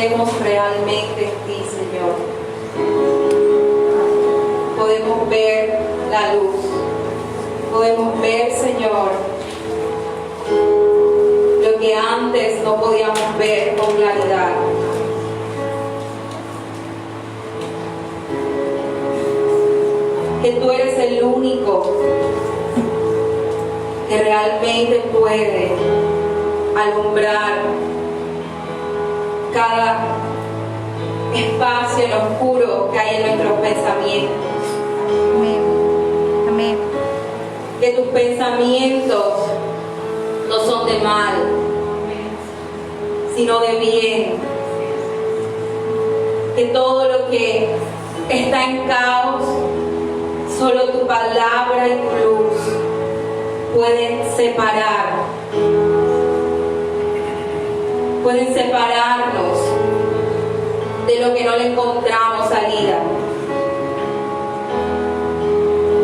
vemos realmente en ti, Señor. Podemos ver la luz. Podemos ver, Señor, lo que antes no podíamos ver con claridad. Que tú eres el único que realmente puede alumbrar cada espacio en oscuro que hay en nuestros pensamientos. Amén. Amén. Que tus pensamientos no son de mal, sino de bien. Que todo lo que está en caos, solo tu palabra y tu luz pueden separar. Pueden separarnos de lo que no le encontramos salida.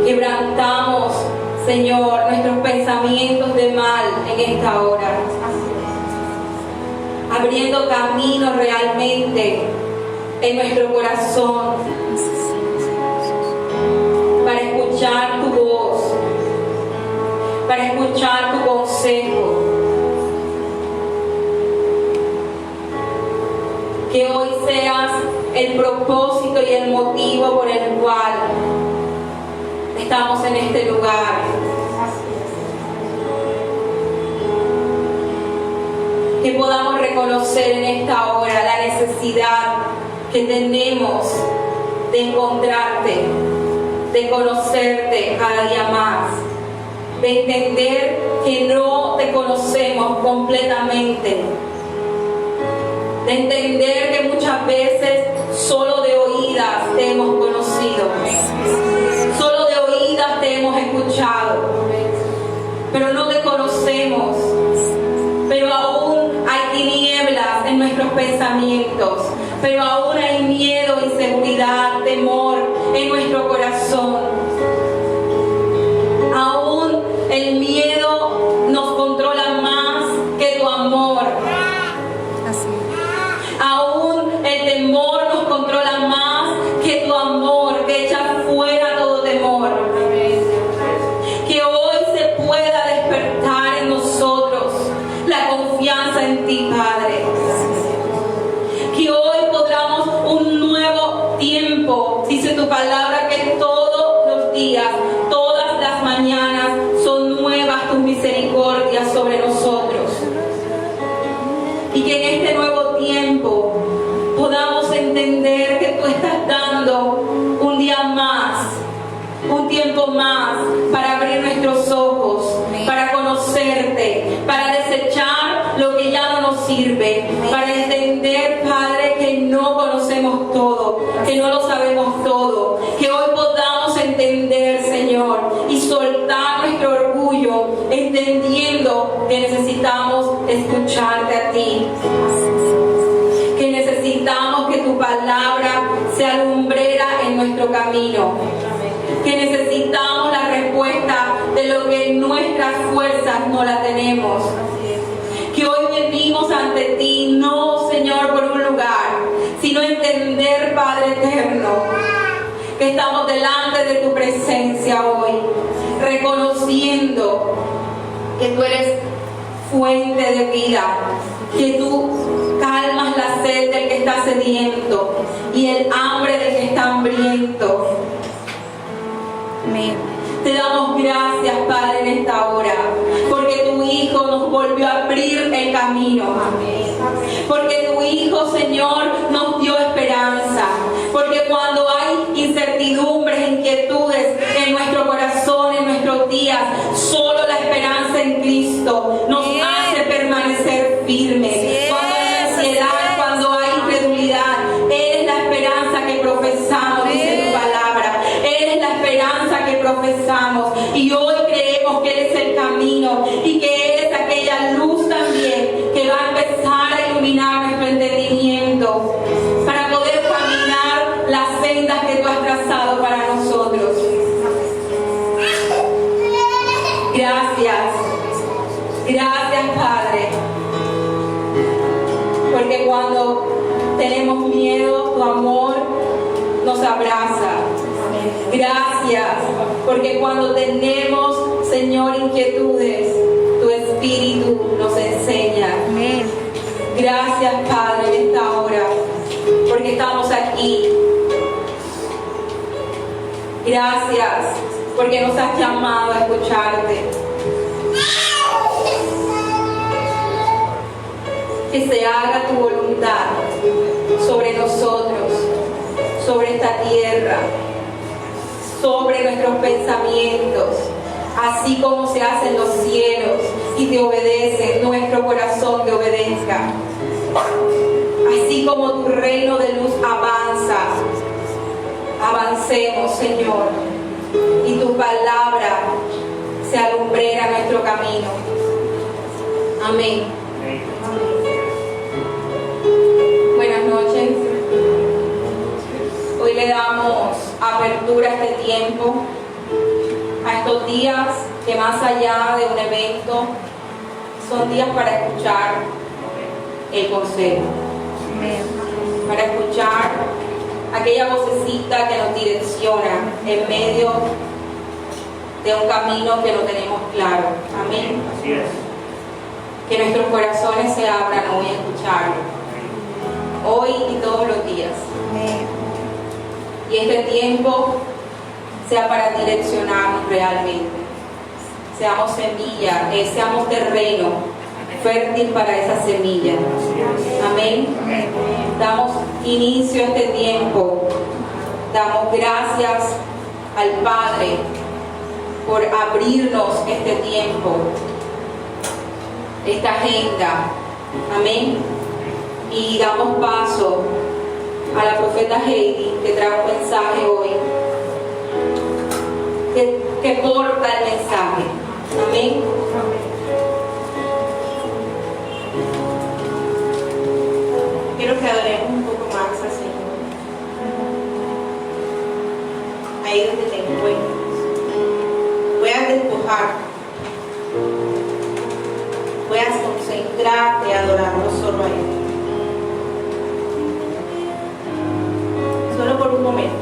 Quebrantamos, Señor, nuestros pensamientos de mal en esta hora, abriendo caminos realmente en nuestro corazón para escuchar tu voz, para escuchar tu consejo. Que hoy seas el propósito y el motivo por el cual estamos en este lugar. Que podamos reconocer en esta hora la necesidad que tenemos de encontrarte, de conocerte cada día más, de entender que no te conocemos completamente, de entender que muchas veces solo de oídas te hemos conocido, solo de oídas te hemos escuchado, pero no te conocemos, pero aún hay tinieblas en nuestros pensamientos, pero aún hay miedo, inseguridad, temor en nuestro corazón. Aún el miedo nos controla más que tu amor. Aún el temor nos controla más que tu amor, que echa fuera todo temor. Que hoy se pueda despertar en nosotros la confianza en ti, Padre. Que hoy podamos un nuevo tiempo. Dice tu palabra que todos los días, todas las mañanas son nuevas tus misericordias sobre nosotros. Y que en este nuevo tiempo podamos entender que tú estás dando un día más, un tiempo más para abrir nuestros ojos, para conocerte, para desechar lo que ya no nos sirve, para entender, Padre, que no conocemos todo, que no lo sabemos todo, que hoy podamos entender, Señor, y soltar nuestro orgullo, entendiendo que necesitamos escucharte a ti, que necesitamos que tu palabra sea lumbrera en nuestro camino, que necesitamos la respuesta de lo que en nuestras fuerzas no la tenemos. Que hoy venimos ante ti, no, Señor, por un lugar, sino entender, Padre eterno, que estamos delante de tu presencia hoy, reconociendo que tú eres fuente de vida, que tú calmas la sed del que está sediento y el hambre del que está hambriento. Amén. Te damos gracias, Padre, en esta hora, porque tu Hijo nos volvió a abrir el camino. Porque tu Hijo, Señor, nos dio esperanza. Porque cuando hay incertidumbres, inquietudes en nuestro corazón, en nuestros días, solo la esperanza en Cristo nos hace permanecer firmes. Cuando hay ansiedad, cuando hay incredulidad, eres la esperanza que profesamos, dice tu palabra. Eres la esperanza que profesamos. Y hoy creemos que eres el camino y que eres aquella luz también que va a empezar a iluminar nuestro entendimiento para poder caminar las sendas que tú has trazado para nosotros. Gracias. Gracias, Padre. Porque cuando tenemos miedo, tu amor nos abraza. Gracias, porque cuando tenemos, Señor, inquietudes, tu Espíritu nos enseña. Amén. Gracias, Padre, en esta hora, porque estamos aquí. Gracias, porque nos has llamado a escucharte. Que se haga tu voluntad sobre nosotros, sobre esta tierra, sobre nuestros pensamientos, así como se hace en los cielos y te obedece, nuestro corazón te obedezca. Así como tu reino de luz avanza, avancemos, Señor, y tu palabra se alumbrera nuestro camino. Amén. Buenas noches. Hoy le damos apertura a este tiempo, a estos días que más allá de un evento, son días para escuchar el consejo, para escuchar aquella vocecita que nos direcciona en medio de un camino que no tenemos claro. Amén. Así es. Que nuestros corazones se abran hoy a escucharlo, hoy y todos los días. Amén. Y este tiempo sea para direccionarnos realmente. Seamos semilla, seamos terreno fértil para esa semilla. Amén. Damos inicio a este tiempo. Damos gracias al Padre por abrirnos este tiempo, esta agenda. Amén. Y damos paso a la profeta Heidi, que trae un mensaje hoy, que porta el mensaje. Amén. Quiero que adoremos un poco más al Señor. Ahí donde te encuentres. Voy a despojar. Voy a concentrarte, a adorarlo solo a Él. Solo por un momento.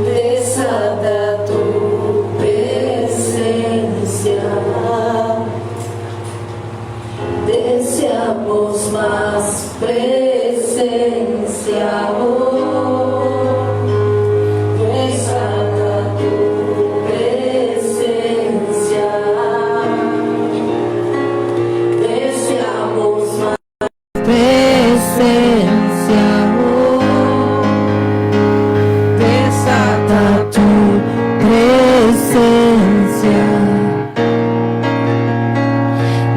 Desata tu presencia, deseamos más presencia, desata tu presencia, deseamos más presencia. Desata tu presencia,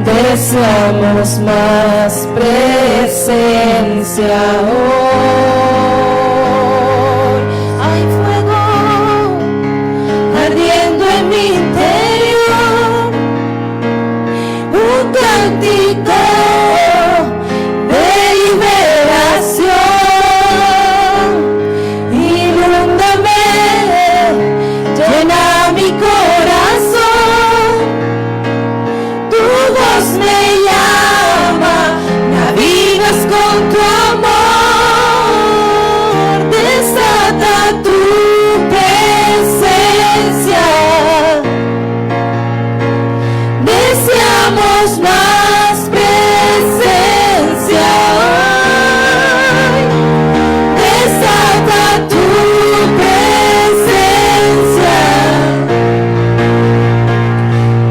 deseamos más presencia hoy. Hay fuego ardiendo en mi interior, un cántico de liberación. Inúndame, llena mi corazón, tu voz me llama, me avivas con tu amor, desata tu presencia, deseamos más presencia hoy, desata tu presencia,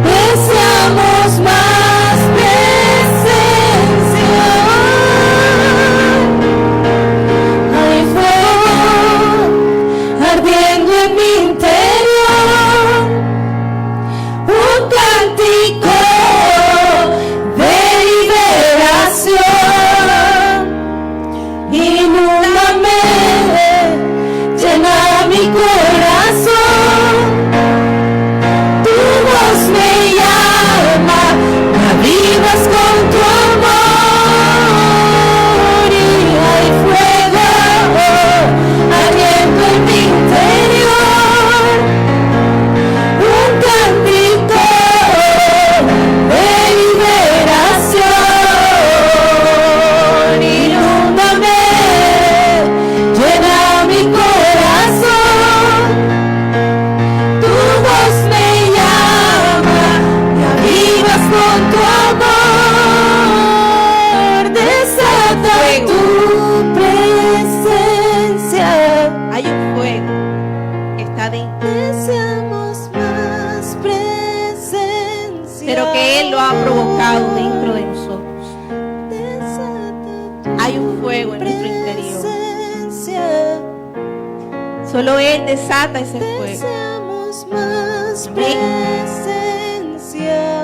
deseamos más presencia hoy. Hay fuego ardiendo en mi interior, un cántico adentro, Deseamos más presencia. pero que Él lo ha provocado dentro de nosotros. Hay un fuego en nuestro interior. Presencia. Solo Él desata ese fuego. Deseamos más Amén. presencia.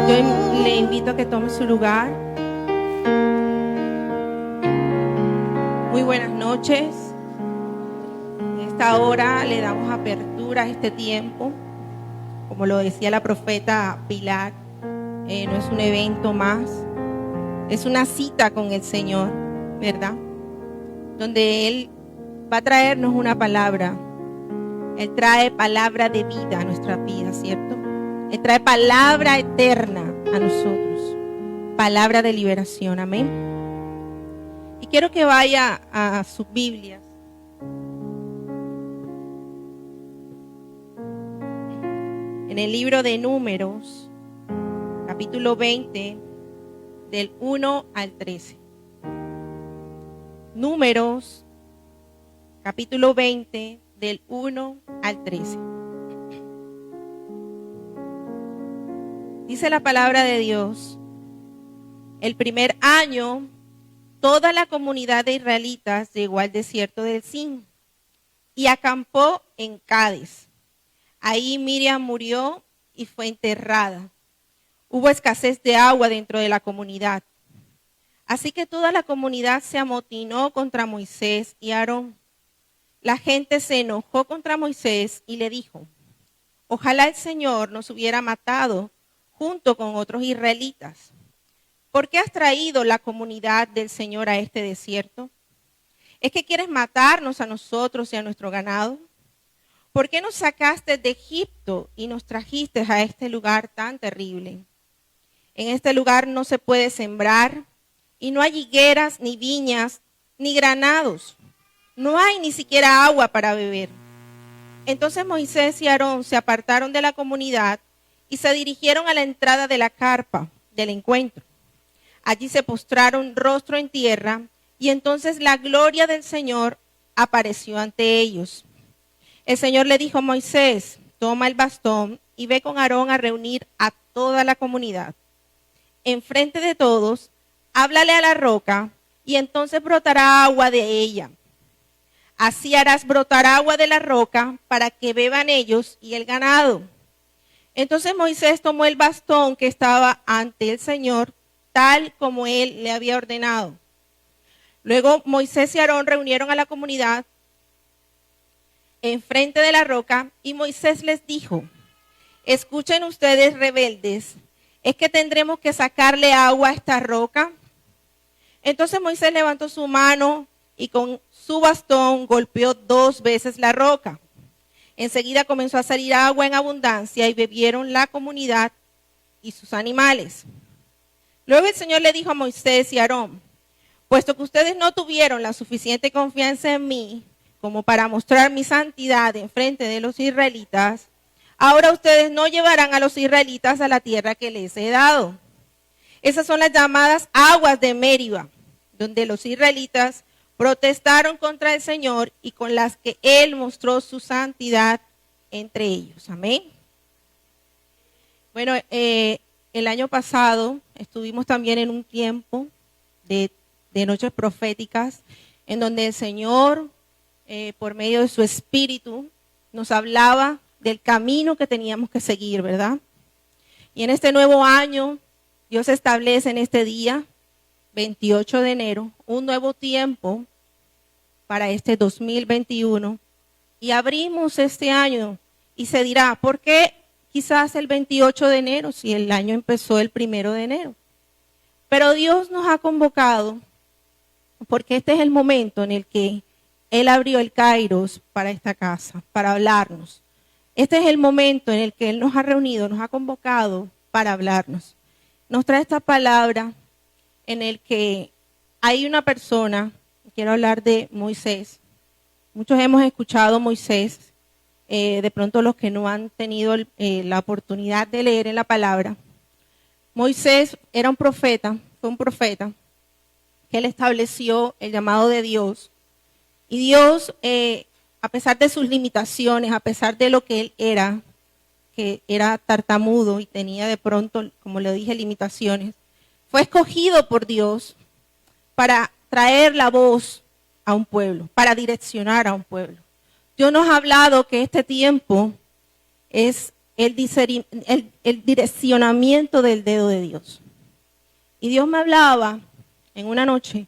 Yo le invito a que tome su lugar. Muy buenas noches. En esta hora le damos apertura a este tiempo. Como lo decía la profeta Pilar, no es un evento más, es una cita con el Señor, ¿verdad? Donde Él va a traernos una palabra. Él trae palabra de vida a nuestra vida, ¿cierto? Él trae palabra eterna a nosotros, palabra de liberación, amén. Y quiero que vaya a sus Biblias. En el libro de Números, capítulo 20, del 1 al 13. Números, capítulo 20, del 1 al 13. Dice la palabra de Dios: el primer año, toda la comunidad de israelitas llegó al desierto del Sin y acampó en Cades. Ahí Miriam murió y fue enterrada. Hubo escasez de agua dentro de la comunidad. Así que toda la comunidad se amotinó contra Moisés y Aarón. La gente se enojó contra Moisés y le dijo: ojalá el Señor nos hubiera matado junto con otros israelitas. ¿Por qué has traído la comunidad del Señor a este desierto? ¿Es que quieres matarnos a nosotros y a nuestro ganado? ¿Por qué nos sacaste de Egipto y nos trajiste a este lugar tan terrible? En este lugar no se puede sembrar y no hay higueras, ni viñas, ni granados. No hay ni siquiera agua para beber. Entonces Moisés y Aarón se apartaron de la comunidad y se dirigieron a la entrada de la carpa del encuentro. Allí se postraron rostro en tierra y entonces la gloria del Señor apareció ante ellos. El Señor le dijo a Moisés: toma el bastón y ve con Aarón a reunir a toda la comunidad. Enfrente de todos, háblale a la roca y entonces brotará agua de ella. Así harás brotar agua de la roca para que beban ellos y el ganado. Entonces Moisés tomó el bastón que estaba ante el Señor, tal como él le había ordenado. Luego Moisés y Aarón reunieron a la comunidad enfrente de la roca y Moisés les dijo: escuchen ustedes, rebeldes, ¿es que tendremos que sacarle agua a esta roca? Entonces Moisés levantó su mano y con su bastón golpeó 2 veces la roca. Enseguida comenzó a salir agua en abundancia y bebieron la comunidad y sus animales. Luego el Señor le dijo a Moisés y a Aarón: puesto que ustedes no tuvieron la suficiente confianza en mí como para mostrar mi santidad en frente de los israelitas, ahora ustedes no llevarán a los israelitas a la tierra que les he dado. Esas son las llamadas aguas de Meriba, donde los israelitas protestaron contra el Señor y con las que Él mostró su santidad entre ellos. Amén. Bueno, el año pasado estuvimos también en un tiempo de noches proféticas en donde el Señor, por medio de su Espíritu, nos hablaba del camino que teníamos que seguir, ¿verdad? Y en este nuevo año, Dios establece en este día, 28 de enero, un nuevo tiempo para este 2021. Y abrimos este año y se dirá: ¿por qué quizás el 28 de enero si el año empezó el 1 de enero? Pero Dios nos ha convocado porque este es el momento en el que Él abrió el Kairos para esta casa, para hablarnos. Este es el momento en el que Él nos ha reunido, nos ha convocado para hablarnos. Nos trae esta palabra en el que hay una persona, quiero hablar de Moisés. Muchos hemos escuchado a Moisés, de pronto los que no han tenido la oportunidad de leer en la palabra. Moisés era un profeta, fue un profeta, que él estableció el llamado de Dios. Y Dios a pesar de sus limitaciones, a pesar de lo que él era, que era tartamudo y tenía de pronto, como le dije, limitaciones, fue escogido por Dios para traer la voz a un pueblo, para direccionar a un pueblo. Dios nos ha hablado que este tiempo es el direccionamiento del dedo de Dios. Y Dios me hablaba en una noche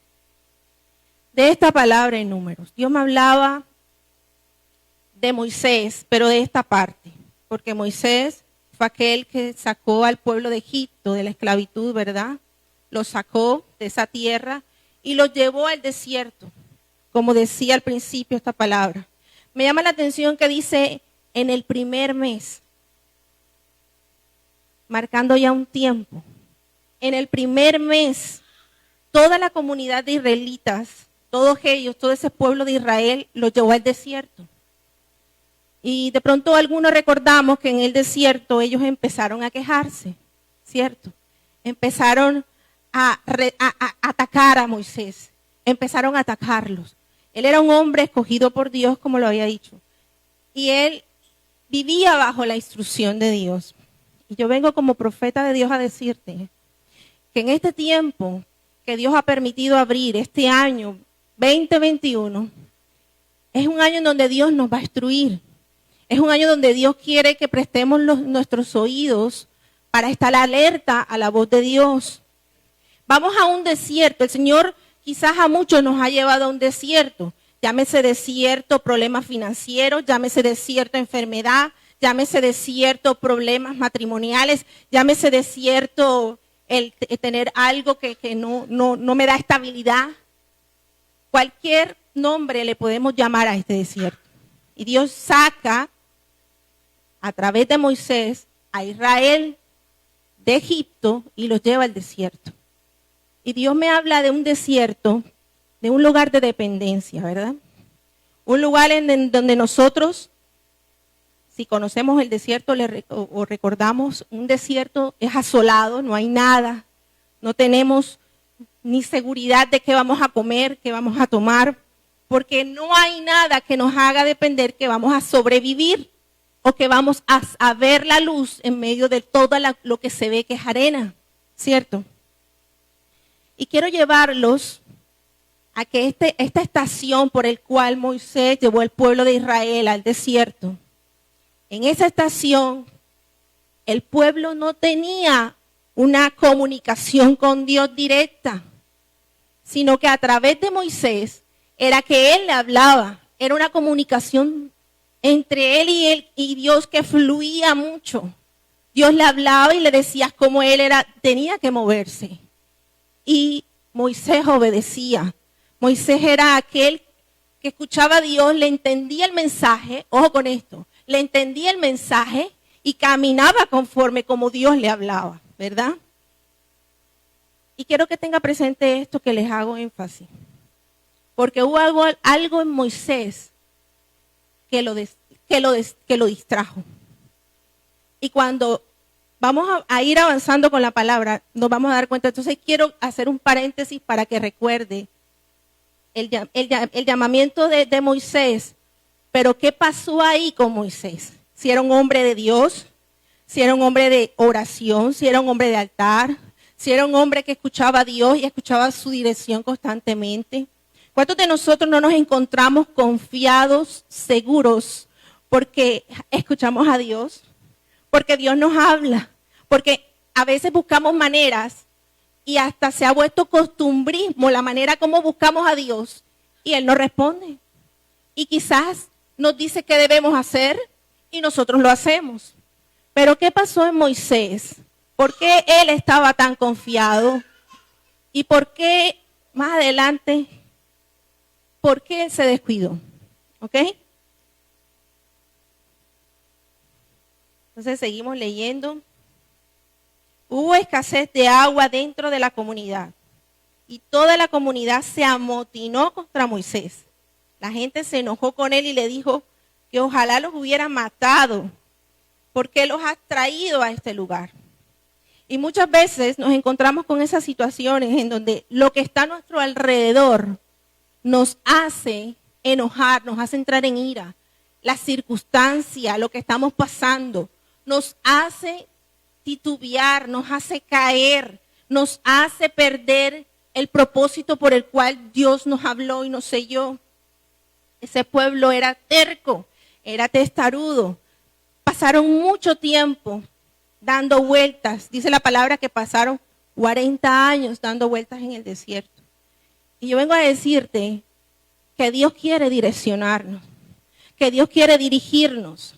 de esta palabra en Números. Dios me hablaba de Moisés, pero de esta parte, porque Moisés fue aquel que sacó al pueblo de Egipto de la esclavitud, ¿verdad? Lo sacó de esa tierra y lo llevó al desierto, como decía al principio esta palabra. Me llama la atención que dice en el primer mes, marcando ya un tiempo. En el primer mes, toda la comunidad de israelitas, todos ellos, todo ese pueblo de Israel, lo llevó al desierto. Y de pronto algunos recordamos que en el desierto ellos empezaron a quejarse, ¿cierto? Empezaron a atacar a Moisés, empezaron a atacarlos. Él era un hombre escogido por Dios, como lo había dicho, y él vivía bajo la instrucción de Dios. Y yo vengo como profeta de Dios a decirte que en este tiempo que Dios ha permitido abrir, este año 2021, es un año en donde Dios nos va a instruir. Es un año donde Dios quiere que prestemos nuestros oídos para estar alerta a la voz de Dios. Vamos a un desierto. El Señor quizás a muchos nos ha llevado a un desierto. Llámese desierto, problemas financieros, llámese desierto, enfermedad, llámese desierto, problemas matrimoniales, llámese desierto, el tener algo que no me da estabilidad. Cualquier nombre le podemos llamar a este desierto. Y Dios saca a través de Moisés a Israel de Egipto y los lleva al desierto. Y Dios me habla de un desierto, de un lugar de dependencia, ¿verdad? Un lugar en donde nosotros, si conocemos el desierto o recordamos, un desierto es asolado, no hay nada, no tenemos ni seguridad de qué vamos a comer, qué vamos a tomar, porque no hay nada que nos haga depender que vamos a sobrevivir o que vamos a ver la luz en medio de todo lo que se ve que es arena, ¿cierto? Y quiero llevarlos a que esta estación por el cual Moisés llevó al pueblo de Israel al desierto, en esa estación el pueblo no tenía una comunicación con Dios directa, sino que a través de Moisés era que él le hablaba, era una comunicación entre él y Dios que fluía mucho. Dios le hablaba y le decía cómo él tenía que moverse. Y Moisés obedecía. Moisés era aquel que escuchaba a Dios, le entendía el mensaje, ojo con esto, le entendía el mensaje y caminaba conforme como Dios le hablaba, ¿verdad? Y quiero que tenga presente esto que les hago énfasis. Porque hubo algo en Moisés que lo distrajo. Y cuando vamos a ir avanzando con la palabra, nos vamos a dar cuenta. Entonces quiero hacer un paréntesis para que recuerde el llamamiento de Moisés. Pero ¿qué pasó ahí con Moisés? Si era un hombre de Dios, si era un hombre de oración, si era un hombre de altar, si era un hombre que escuchaba a Dios y escuchaba su dirección constantemente. ¿Cuántos de nosotros no nos encontramos confiados, seguros, porque escuchamos a Dios? Porque Dios nos habla, porque a veces buscamos maneras y hasta se ha vuelto costumbrismo la manera como buscamos a Dios y Él nos responde. Y quizás nos dice qué debemos hacer y nosotros lo hacemos. Pero ¿qué pasó en Moisés? ¿Por qué él estaba tan confiado? ¿Y por qué más adelante, por qué se descuidó? ¿Ok? Entonces seguimos leyendo. Hubo escasez de agua dentro de la comunidad y toda la comunidad se amotinó contra Moisés. La gente se enojó con él y le dijo que ojalá los hubiera matado. ¿Por qué los has traído a este lugar? Y muchas veces nos encontramos con esas situaciones en donde lo que está a nuestro alrededor nos hace enojar, nos hace entrar en ira. La circunstancia, lo que estamos pasando, nos hace titubear, nos hace caer, nos hace perder el propósito por el cual Dios nos habló y nos selló. Ese pueblo era terco, era testarudo. Pasaron mucho tiempo dando vueltas. Dice la palabra que pasaron 40 años dando vueltas en el desierto. Y yo vengo a decirte que Dios quiere direccionarnos, que Dios quiere dirigirnos.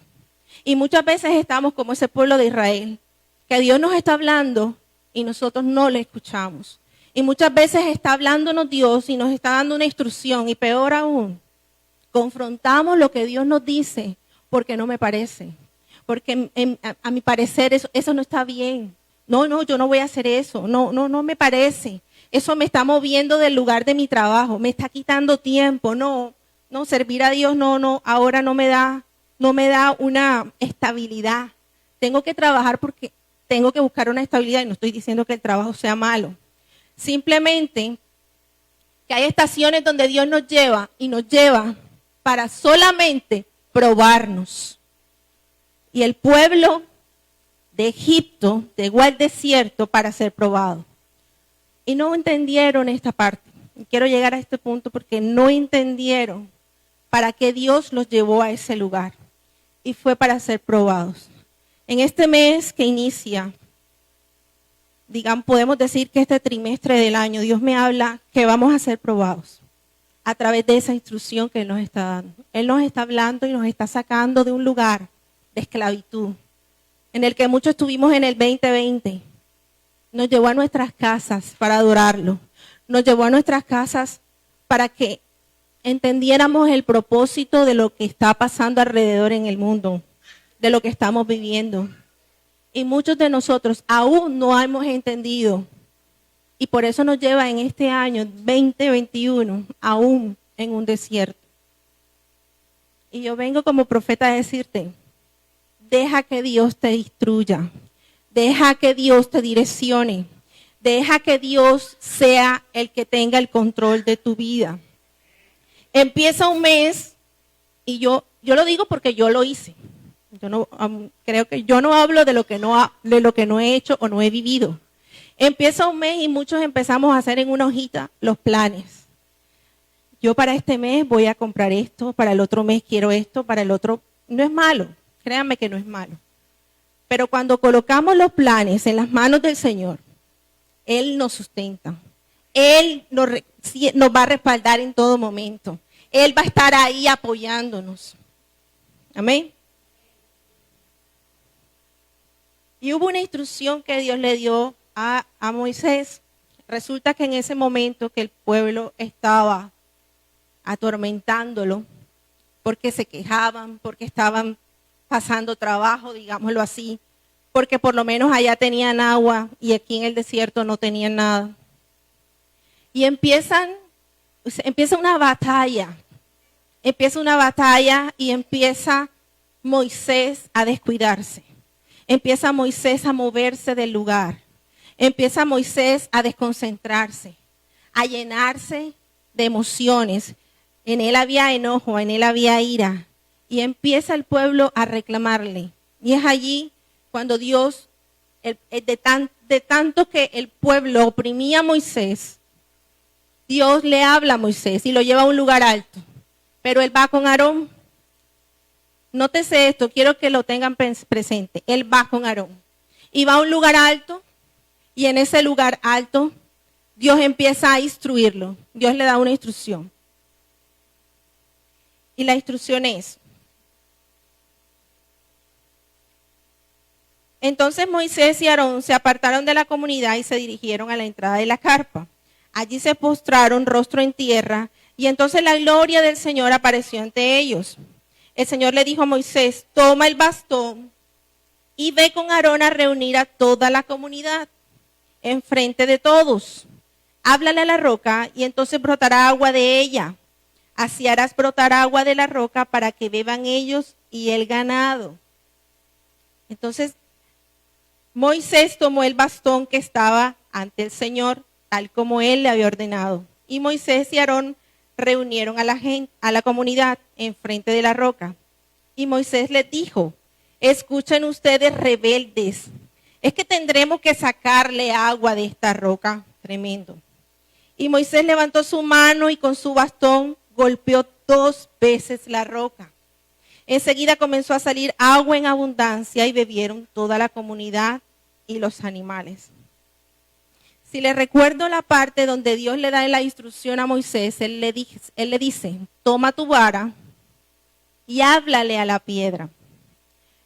Y muchas veces estamos como ese pueblo de Israel, que Dios nos está hablando y nosotros no le escuchamos. Y muchas veces está hablándonos Dios y nos está dando una instrucción, y peor aún, confrontamos lo que Dios nos dice porque no me parece, porque a mi parecer eso no está bien. No, yo no voy a hacer eso, no me parece. Eso me está moviendo del lugar de mi trabajo, me está quitando tiempo. No, servir a Dios ahora no me da una estabilidad. Tengo que trabajar porque tengo que buscar una estabilidad, y no estoy diciendo que el trabajo sea malo. Simplemente que hay estaciones donde Dios nos lleva y nos lleva para solamente probarnos. Y el pueblo de Egipto llegó al desierto para ser probado. Y no entendieron esta parte. Y quiero llegar a este punto porque no entendieron para qué Dios los llevó a ese lugar. Y fue para ser probados. En este mes que inicia, podemos decir que este trimestre del año, Dios me habla que vamos a ser probados a través de esa instrucción que Él nos está dando. Él nos está hablando y nos está sacando de un lugar de esclavitud, en el que muchos estuvimos en el 2020. Nos llevó a nuestras casas para adorarlo. Nos llevó a nuestras casas para que entendiéramos el propósito de lo que está pasando alrededor en el mundo, de lo que estamos viviendo. Y muchos de nosotros aún no hemos entendido. Y por eso nos lleva en este año 2021 aún en un desierto. Y yo vengo como profeta a decirte, deja que Dios te instruya. Deja que Dios te direccione. Deja que Dios sea el que tenga el control de tu vida. Empieza un mes, y yo lo digo porque yo lo hice. Creo que yo no hablo de lo que no he hecho o no he vivido. Empieza un mes y muchos empezamos a hacer en una hojita los planes. Yo para este mes voy a comprar esto, para el otro mes quiero esto, para el otro. No es malo, créanme que no es malo. Pero cuando colocamos los planes en las manos del Señor, Él nos sustenta. Él nos va a respaldar en todo momento. Él va a estar ahí apoyándonos. Amén. Y hubo una instrucción que Dios le dio a Moisés. Resulta que en ese momento que el pueblo estaba atormentándolo, porque se quejaban, porque estaban pasando trabajo, digámoslo así, porque por lo menos allá tenían agua y aquí en el desierto no tenían nada. Y empieza una batalla y empieza Moisés a descuidarse. Empieza Moisés a moverse del lugar. Empieza Moisés a desconcentrarse, a llenarse de emociones. En él había enojo, en él había ira. Y empieza el pueblo a reclamarle. Y es allí cuando Dios, de tanto que el pueblo oprimía a Moisés, Dios le habla a Moisés y lo lleva a un lugar alto. Pero él va con Aarón. Nótese esto, quiero que lo tengan presente. Él va con Aarón. Y va a un lugar alto, y en ese lugar alto, Dios empieza a instruirlo. Dios le da una instrucción. Y la instrucción es: entonces Moisés y Aarón se apartaron de la comunidad y se dirigieron a la entrada de la carpa. Allí se postraron rostro en tierra, y entonces la gloria del Señor apareció ante ellos. El Señor le dijo a Moisés: toma el bastón y ve con Aarón a reunir a toda la comunidad enfrente de todos. Háblale a la roca y entonces brotará agua de ella. Así harás brotar agua de la roca para que beban ellos y el ganado. Entonces Moisés tomó el bastón que estaba ante el Señor, tal como él le había ordenado. Y Moisés y Aarón reunieron a la gente, a la comunidad enfrente de la roca. Y Moisés les dijo: escuchen ustedes, rebeldes, es que tendremos que sacarle agua de esta roca. Tremendo. Y Moisés levantó su mano y con su bastón golpeó 2 veces la roca. Enseguida comenzó a salir agua en abundancia y bebieron toda la comunidad y los animales. Si le recuerdo la parte donde Dios le da la instrucción a Moisés, él le dice: toma tu vara y háblale a la piedra.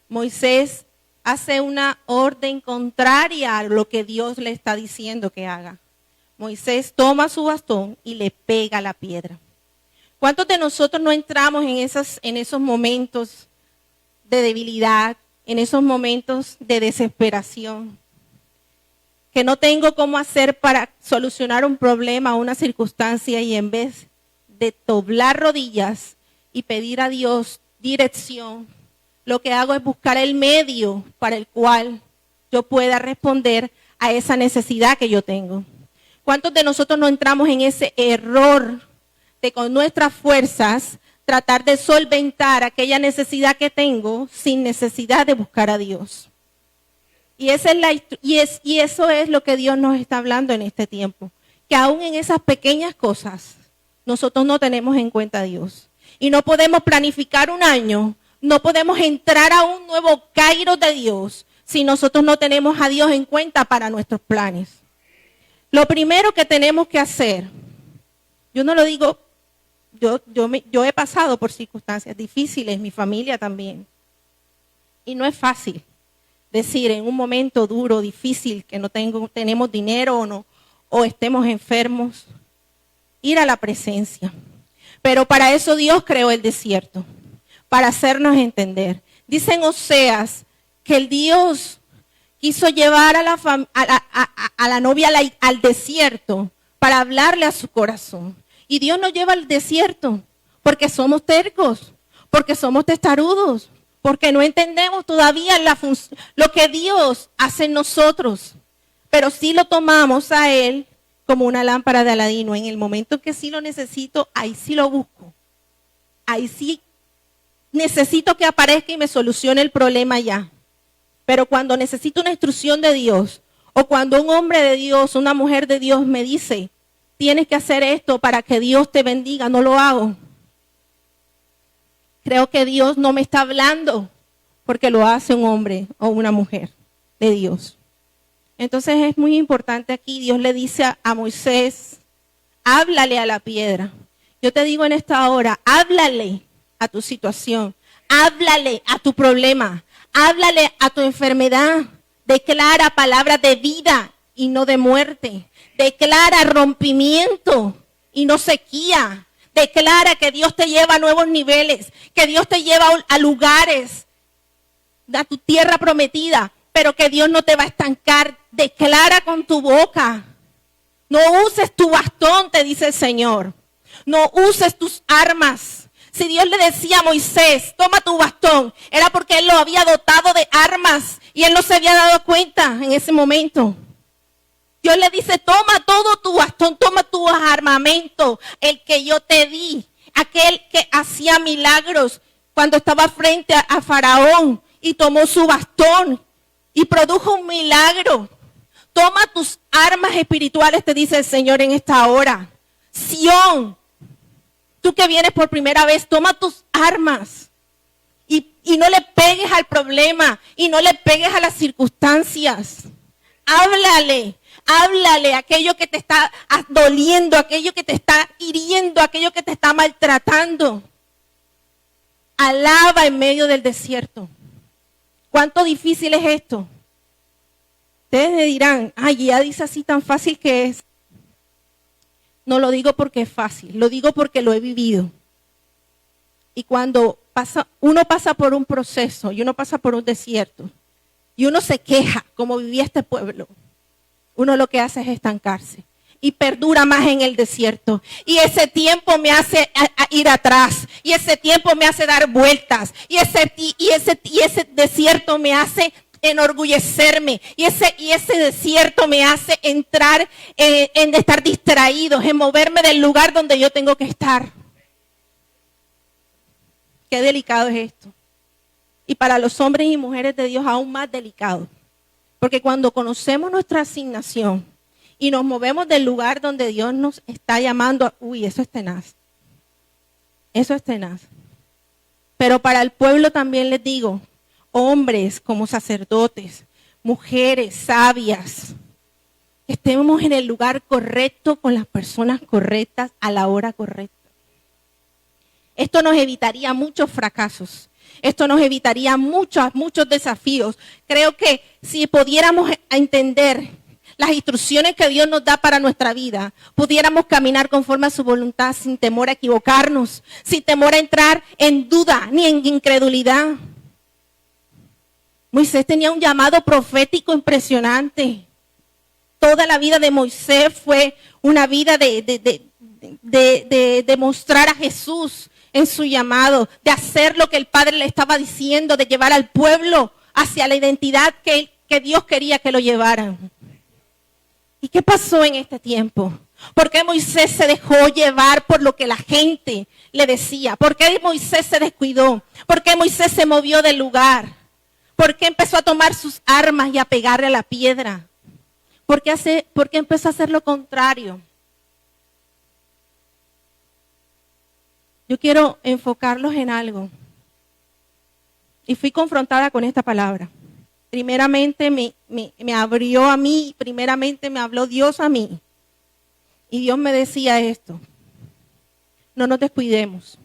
Moisés hace una orden contraria a lo que Dios le está diciendo que haga. Moisés toma su bastón y le pega a la piedra. ¿Cuántos de nosotros no entramos en esos momentos de debilidad, en esos momentos de desesperación? Que no tengo cómo hacer para solucionar un problema o una circunstancia, y en vez de doblar rodillas y pedir a Dios dirección, lo que hago es buscar el medio para el cual yo pueda responder a esa necesidad que yo tengo. ¿Cuántos de nosotros no entramos en ese error de con nuestras fuerzas tratar de solventar aquella necesidad que tengo sin necesidad de buscar a Dios? Y eso es lo que Dios nos está hablando en este tiempo, que aún en esas pequeñas cosas nosotros no tenemos en cuenta a Dios. Y no podemos planificar un año, no podemos entrar a un nuevo Kairos de Dios si nosotros no tenemos a Dios en cuenta para nuestros planes. Lo primero que tenemos que hacer, yo no lo digo, yo he pasado por circunstancias difíciles, mi familia también, y no es fácil decir en un momento duro, difícil, que no tenemos dinero o estemos enfermos, ir a la presencia. Pero para eso Dios creó el desierto, para hacernos entender. Dice en Oseas que el Dios quiso llevar a la novia al desierto para hablarle a su corazón. Y Dios nos lleva al desierto porque somos tercos, porque somos testarudos, porque no entendemos todavía lo que Dios hace en nosotros. Pero sí lo tomamos a Él como una lámpara de Aladino. En el momento en que sí lo necesito, ahí sí lo busco. Ahí sí necesito que aparezca y me solucione el problema ya. Pero cuando necesito una instrucción de Dios, o cuando un hombre de Dios, una mujer de Dios me dice: tienes que hacer esto para que Dios te bendiga, no lo hago. Creo que Dios no me está hablando porque lo hace un hombre o una mujer de Dios. Entonces es muy importante aquí, Dios le dice a Moisés: háblale a la piedra. Yo te digo en esta hora, háblale a tu situación, háblale a tu problema, háblale a tu enfermedad. Declara palabras de vida y no de muerte. Declara rompimiento y no sequía. Declara que Dios te lleva a nuevos niveles, que Dios te lleva a lugares, a tu tierra prometida, pero que Dios no te va a estancar. Declara con tu boca. No uses tu bastón, te dice el Señor. No uses tus armas. Si Dios le decía a Moisés: toma tu bastón, era porque Él lo había dotado de armas y Él no se había dado cuenta en ese momento. Dios le dice: toma todo tu bastón, toma tu armamento, el que yo te di, aquel que hacía milagros cuando estaba frente a Faraón y tomó su bastón y produjo un milagro. Toma tus armas espirituales, te dice el Señor en esta hora. Sión, tú que vienes por primera vez, toma tus armas y no le pegues al problema y no le pegues a las circunstancias. Háblale aquello que te está doliendo, aquello que te está hiriendo, aquello que te está maltratando. Alaba en medio del desierto. ¿Cuánto difícil es esto? Ustedes me dirán: ay, ya dice así tan fácil que es. No lo digo porque es fácil, lo digo porque lo he vivido. Y cuando uno pasa por un proceso y uno pasa por un desierto y uno se queja como vivía este pueblo, uno lo que hace es estancarse y perdura más en el desierto. Y ese tiempo me hace ir atrás, y ese tiempo me hace dar vueltas, y ese desierto me hace enorgullecerme. Y ese desierto me hace entrar en estar distraídos, en moverme del lugar donde yo tengo que estar. Qué delicado es esto. Y para los hombres y mujeres de Dios aún más delicado. Porque cuando conocemos nuestra asignación y nos movemos del lugar donde Dios nos está llamando, eso es tenaz. Eso es tenaz. Pero para el pueblo también les digo, hombres como sacerdotes, mujeres sabias, estemos en el lugar correcto con las personas correctas a la hora correcta. Esto nos evitaría muchos fracasos. Esto nos evitaría muchos desafíos. Creo que si pudiéramos entender las instrucciones que Dios nos da para nuestra vida, pudiéramos caminar conforme a su voluntad sin temor a equivocarnos, sin temor a entrar en duda ni en incredulidad. Moisés tenía un llamado profético impresionante. Toda la vida de Moisés fue una vida de mostrar a Jesús en su llamado, de hacer lo que el Padre le estaba diciendo, de llevar al pueblo hacia la identidad que Dios quería que lo llevaran. ¿Y qué pasó en este tiempo? ¿Por qué Moisés se dejó llevar por lo que la gente le decía? ¿Por qué Moisés se descuidó? ¿Por qué Moisés se movió del lugar? ¿Por qué empezó a tomar sus armas y a pegarle a la piedra? ¿Por qué empezó a hacer lo contrario? Yo quiero enfocarlos en algo. Y fui confrontada con esta palabra. Primeramente me abrió a mí, primeramente me habló Dios a mí. Y Dios me decía esto: no nos descuidemos.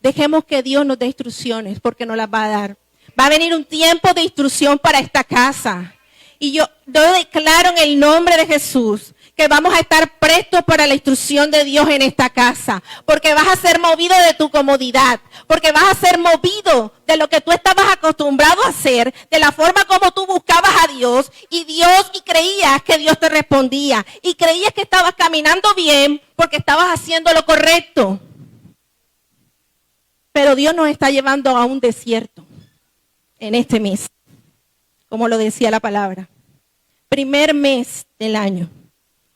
Dejemos que Dios nos dé instrucciones, porque nos las va a dar. Va a venir un tiempo de instrucción para esta casa. Y yo declaro en el nombre de Jesús que vamos a estar prestos para la instrucción de Dios en esta casa. Porque vas a ser movido de tu comodidad. Porque vas a ser movido de lo que tú estabas acostumbrado a hacer, de la forma como tú buscabas a Dios. Y creías que Dios te respondía. Y creías que estabas caminando bien porque estabas haciendo lo correcto. Pero Dios nos está llevando a un desierto en este mes, como lo decía la palabra. Primer mes del año.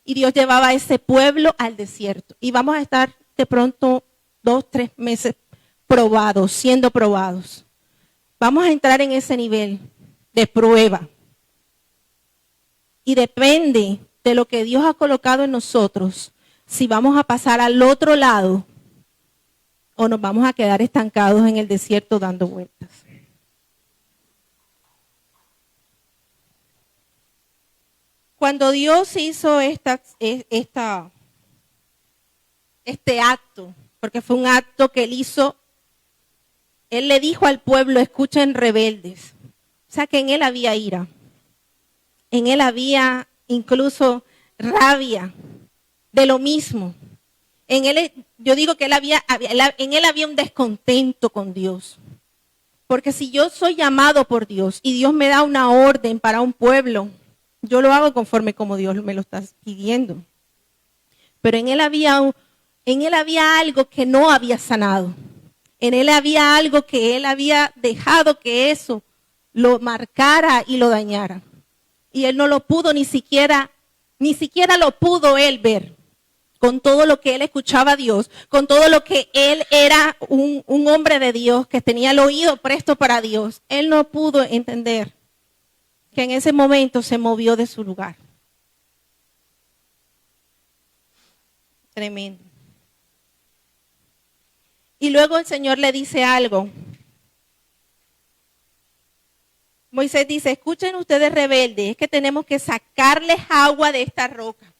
Y Dios llevaba a ese pueblo al desierto. Y vamos a estar de pronto 2-3 meses probados, siendo probados. Vamos a entrar en ese nivel de prueba. Y depende de lo que Dios ha colocado en nosotros, si vamos a pasar al otro lado o nos vamos a quedar estancados en el desierto dando vueltas. Cuando Dios hizo este acto, porque fue un acto que Él hizo, Él le dijo al pueblo: escuchen, rebeldes. O sea que en Él había ira, en Él había incluso rabia de lo mismo. En Él, yo digo que en Él había un descontento con Dios. Porque si yo soy llamado por Dios y Dios me da una orden para un pueblo, yo lo hago conforme como Dios me lo está pidiendo. Pero en él había algo que no había sanado. En él había algo que él había dejado que eso lo marcara y lo dañara. Y él no lo pudo ni siquiera lo pudo él ver. Con todo lo que él escuchaba a Dios, con todo lo que él era un hombre de Dios, que tenía el oído presto para Dios, él no pudo entender que en ese momento se movió de su lugar. Tremendo. Y luego el Señor le dice algo. Moisés dice: escuchen ustedes, rebeldes, es que tenemos que sacarles agua de esta roca.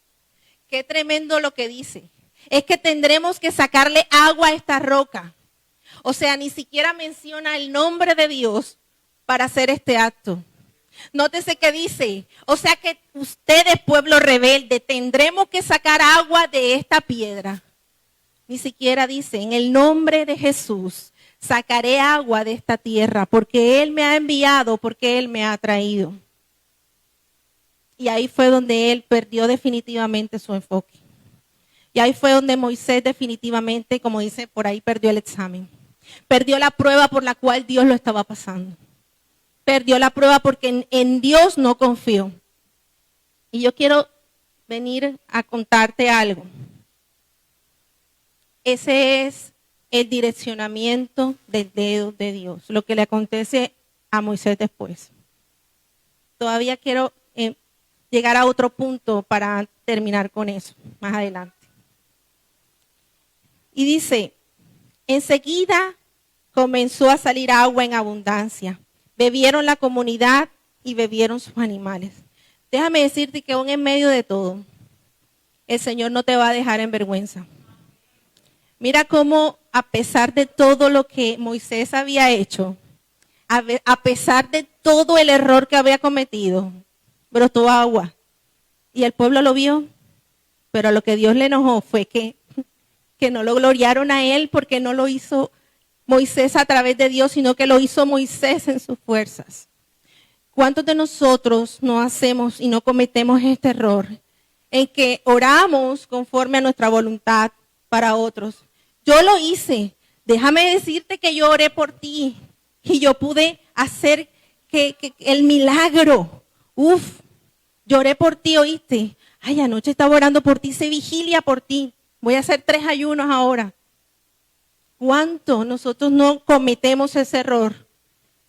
Qué tremendo lo que dice. Es que tendremos que sacarle agua a esta roca. O sea, ni siquiera menciona el nombre de Dios para hacer este acto. Nótese que dice: o sea que ustedes, pueblo rebelde, tendremos que sacar agua de esta piedra. Ni siquiera dice: en el nombre de Jesús sacaré agua de esta tierra, porque Él me ha enviado, porque Él me ha traído. Y ahí fue donde él perdió definitivamente su enfoque. Y ahí fue donde Moisés definitivamente, como dice por ahí, perdió el examen. Perdió la prueba por la cual Dios lo estaba pasando. perdió la prueba porque en Dios no confió. Y yo quiero venir a contarte algo. Ese es el direccionamiento del dedo de Dios, lo que le acontece a Moisés después. Todavía quiero llegar a otro punto para terminar con eso más adelante. Y dice, enseguida comenzó a salir agua en abundancia. Bebieron la comunidad y bebieron sus animales. Déjame decirte que aún en medio de todo, el Señor no te va a dejar en vergüenza. Mira cómo a pesar de todo lo que Moisés había hecho, a pesar de todo el error que había cometido, brotó agua. Y el pueblo lo vio, pero lo que Dios le enojó fue que no lo gloriaron a él porque no lo hizo Moisés a través de Dios, sino que lo hizo Moisés en sus fuerzas. ¿Cuántos de nosotros no hacemos y no cometemos este error en que oramos conforme a nuestra voluntad para otros? Yo lo hice. Déjame decirte que yo oré por ti y yo pude hacer que el milagro. Yo oré por ti, ¿oíste? Ay, anoche estaba orando por ti, hice vigilia por ti. Voy a hacer 3 ayunos ahora. ¿Cuánto nosotros no cometemos ese error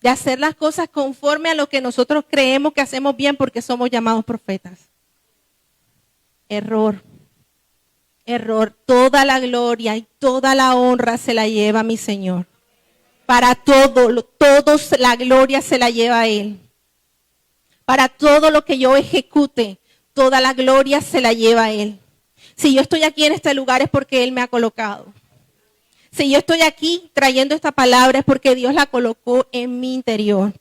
de hacer las cosas conforme a lo que nosotros creemos que hacemos bien porque somos llamados profetas? Error. Toda la gloria y toda la honra se la lleva mi Señor. Para todos la gloria se la lleva a Él. Para todo lo que yo ejecute, toda la gloria se la lleva a Él. Si yo estoy aquí en este lugar es porque Él me ha colocado. Si yo estoy aquí trayendo esta palabra es porque Dios la colocó en mi interior.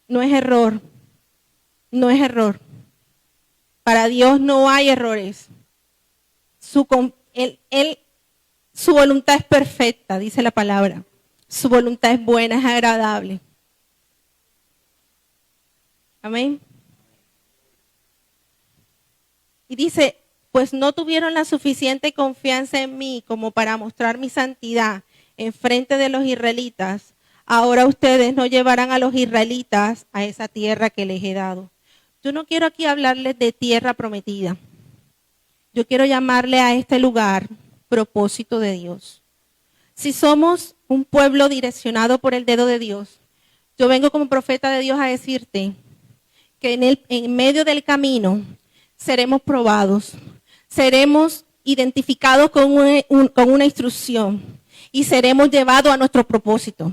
No es error. No es error. Para Dios no hay errores. Su voluntad es perfecta, dice la palabra. Su voluntad es buena, es agradable. Amén. Y dice, pues no tuvieron la suficiente confianza en mí como para mostrar mi santidad en frente de los israelitas. Ahora ustedes no llevarán a los israelitas a esa tierra que les he dado. Yo no quiero aquí hablarles de tierra prometida. Yo quiero llamarle a este lugar propósito de Dios. Si somos un pueblo direccionado por el dedo de Dios, yo vengo como profeta de Dios a decirte que en medio del camino seremos probados, seremos identificados con una instrucción y seremos llevados a nuestro propósito.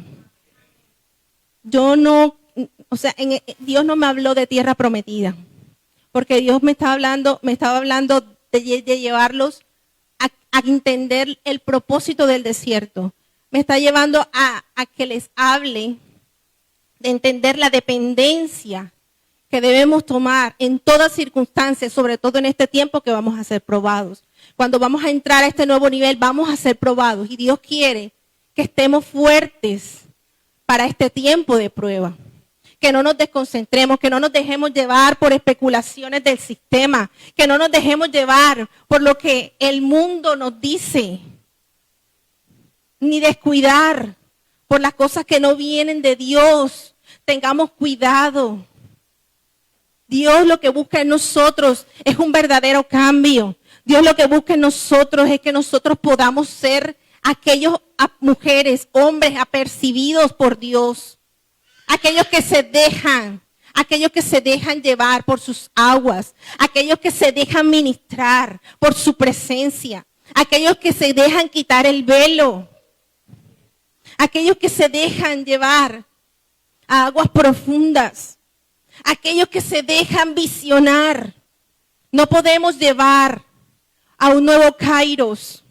Dios no me habló de tierra prometida, porque Dios me estaba hablando de llevarlos a entender el propósito del desierto. Me está llevando a que les hable de entender la dependencia que debemos tomar en todas circunstancias, sobre todo en este tiempo que vamos a ser probados. Cuando vamos a entrar a este nuevo nivel, vamos a ser probados. Y Dios quiere que estemos fuertes para este tiempo de prueba. Que no nos desconcentremos, que no nos dejemos llevar por especulaciones del sistema, que no nos dejemos llevar por lo que el mundo nos dice, ni descuidar por las cosas que no vienen de Dios. Tengamos cuidado. Dios lo que busca en nosotros es un verdadero cambio. Dios lo que busca en nosotros es que nosotros podamos ser aquellos mujeres, hombres apercibidos por Dios. Aquellos que se dejan llevar por sus aguas. Aquellos que se dejan ministrar por su presencia. Aquellos que se dejan quitar el velo. Aquellos que se dejan llevar a aguas profundas. Aquellos que se dejan visionar. No podemos llevar a un nuevo Kairos,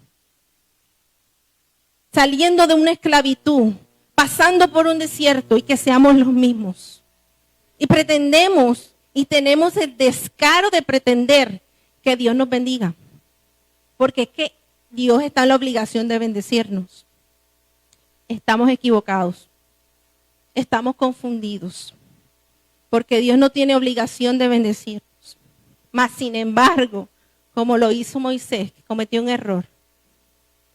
saliendo de una esclavitud, pasando por un desierto y que seamos los mismos. Y pretendemos y tenemos el descaro de pretender que Dios nos bendiga. Porque es que Dios está en la obligación de bendecirnos. Estamos equivocados. Estamos confundidos. Porque Dios no tiene obligación de bendecirnos. Mas, sin embargo, como lo hizo Moisés, que cometió un error,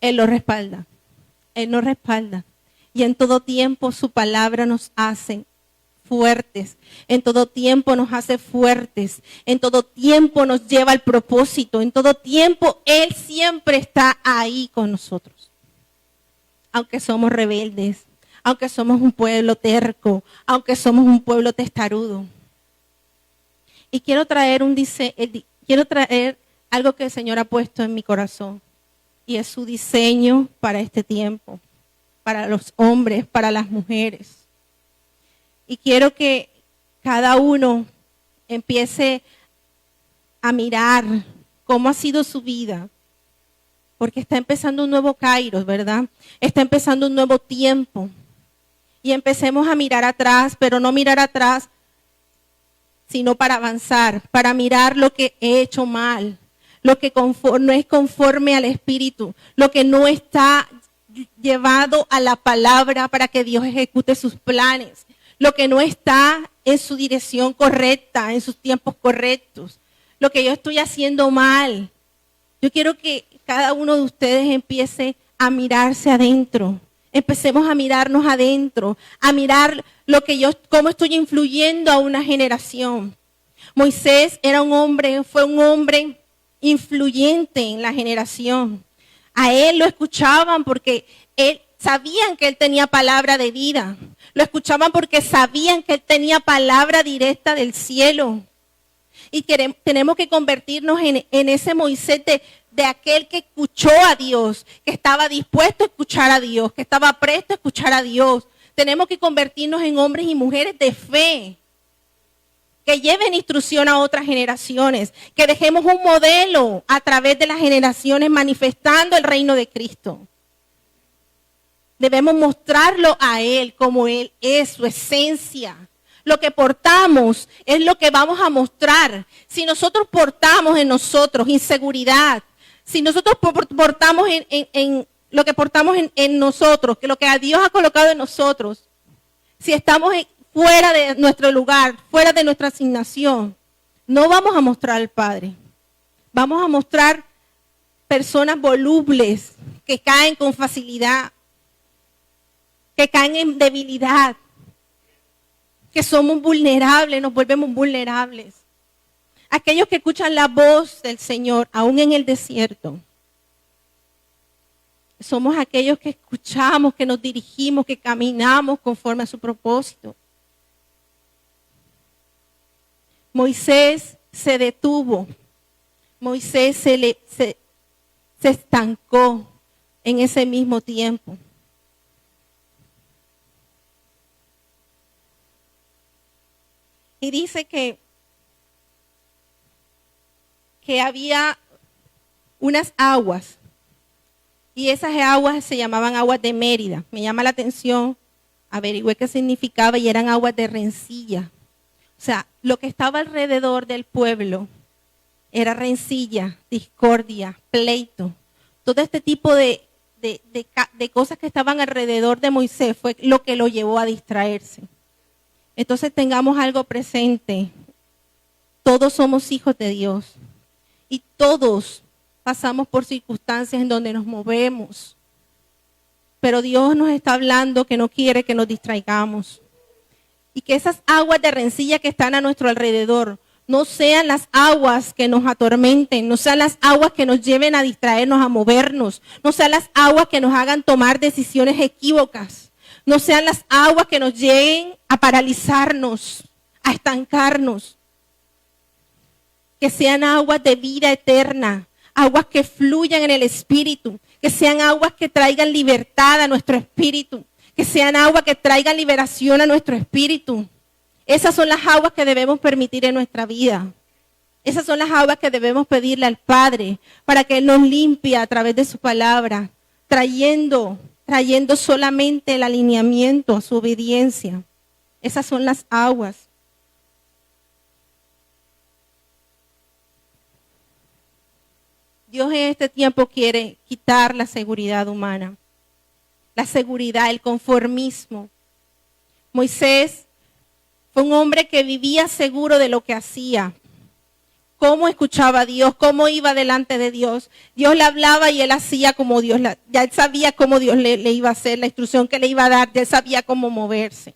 Él lo respalda. Él nos respalda. Y en todo tiempo su palabra nos hace fuertes. En todo tiempo nos hace fuertes. En todo tiempo nos lleva al propósito. En todo tiempo Él siempre está ahí con nosotros. Aunque somos rebeldes, aunque somos un pueblo terco, aunque somos un pueblo testarudo. Y quiero traer algo que el Señor ha puesto en mi corazón. Y es su diseño para este tiempo, para los hombres, para las mujeres. Y quiero que cada uno empiece a mirar cómo ha sido su vida. Porque está empezando un nuevo Kairos, ¿verdad? Está empezando un nuevo tiempo. Y empecemos a mirar atrás, pero no mirar atrás, sino para avanzar, para mirar lo que he hecho mal, lo que no es conforme al Espíritu, lo que no está llevado a la palabra para que Dios ejecute sus planes, lo que no está en su dirección correcta, en sus tiempos correctos, lo que yo estoy haciendo mal. Yo quiero que cada uno de ustedes empiece a mirarse adentro. Empecemos a mirarnos adentro, a mirar cómo estoy influyendo a una generación. Moisés fue un hombre influyente en la generación. A él lo escuchaban porque sabían que él tenía palabra de vida. Lo escuchaban porque sabían que él tenía palabra directa del cielo. Y tenemos que convertirnos en ese Moisés de aquel que escuchó a Dios, que estaba dispuesto a escuchar a Dios, que estaba presto a escuchar a Dios. Tenemos que convertirnos en hombres y mujeres de fe, que lleven instrucción a otras generaciones, que dejemos un modelo a través de las generaciones manifestando el reino de Cristo. Debemos mostrarlo a Él como Él es, su esencia. Lo que portamos es lo que vamos a mostrar. Si nosotros portamos en nosotros inseguridad, si nosotros portamos lo que portamos en nosotros, que lo que Dios ha colocado en nosotros, si estamos fuera de nuestro lugar, fuera de nuestra asignación, no vamos a mostrar al Padre. Vamos a mostrar personas volubles que caen con facilidad, que caen en debilidad, que somos vulnerables, nos volvemos vulnerables. Aquellos que escuchan la voz del Señor, aún en el desierto. Somos aquellos que escuchamos, que nos dirigimos, que caminamos conforme a su propósito. Moisés se detuvo. Moisés se estancó en ese mismo tiempo. Y dice que había unas aguas, y esas aguas se llamaban aguas de Mérida. Me llama la atención, averigüé qué significaba, y eran aguas de rencilla. O sea, lo que estaba alrededor del pueblo era rencilla, discordia, pleito. Todo este tipo de cosas que estaban alrededor de Moisés fue lo que lo llevó a distraerse. Entonces tengamos algo presente. Todos somos hijos de Dios. Y todos pasamos por circunstancias en donde nos movemos. Pero Dios nos está hablando que no quiere que nos distraigamos. Y que esas aguas de rencilla que están a nuestro alrededor no sean las aguas que nos atormenten, no sean las aguas que nos lleven a distraernos, a movernos, no sean las aguas que nos hagan tomar decisiones equívocas, no sean las aguas que nos lleguen a paralizarnos, a estancarnos. Que sean aguas de vida eterna, aguas que fluyan en el Espíritu, que sean aguas que traigan libertad a nuestro espíritu, que sean aguas que traigan liberación a nuestro espíritu. Esas son las aguas que debemos permitir en nuestra vida. Esas son las aguas que debemos pedirle al Padre para que Él nos limpie a través de su palabra, trayendo solamente el alineamiento a su obediencia. Esas son las aguas. Dios en este tiempo quiere quitar la seguridad humana, la seguridad, el conformismo. Moisés fue un hombre que vivía seguro de lo que hacía, cómo escuchaba a Dios, cómo iba delante de Dios. Dios le hablaba y él hacía como Dios, ya él sabía cómo Dios le iba a hacer, la instrucción que le iba a dar, ya él sabía cómo moverse.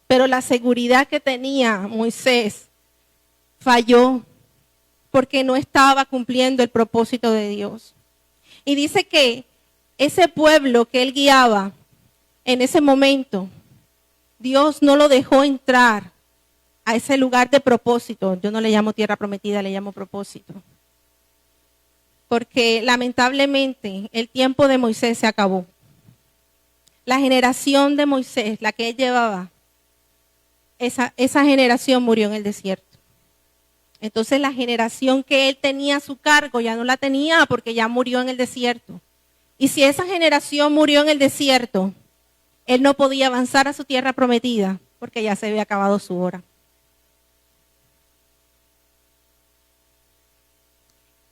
Pero la seguridad que tenía Moisés falló porque no estaba cumpliendo el propósito de Dios. Y dice que ese pueblo que él guiaba en ese momento, Dios no lo dejó entrar a ese lugar de propósito. Yo no le llamo tierra prometida, le llamo propósito. Porque lamentablemente el tiempo de Moisés se acabó. La generación de Moisés, la que él llevaba, esa generación murió en el desierto. Entonces la generación que él tenía a su cargo ya no la tenía porque ya murió en el desierto. Y si esa generación murió en el desierto, él no podía avanzar a su tierra prometida porque ya se había acabado su hora.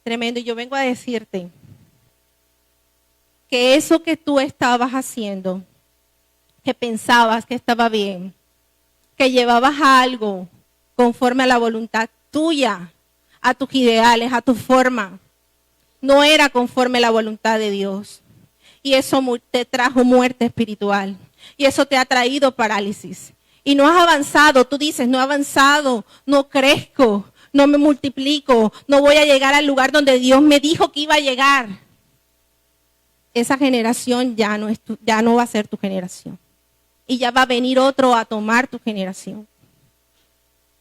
Tremendo. Y yo vengo a decirte que eso que tú estabas haciendo, que pensabas que estaba bien, que llevabas algo conforme a la voluntad tuya, a tus ideales, a tu forma, no era conforme a la voluntad de Dios. Y eso te trajo muerte espiritual. Y eso te ha traído parálisis. Y no has avanzado. Tú dices, no he avanzado, no crezco, no me multiplico, no voy a llegar al lugar donde Dios me dijo que iba a llegar. Esa generación ya no va a ser tu generación. Y ya va a venir otro a tomar tu generación.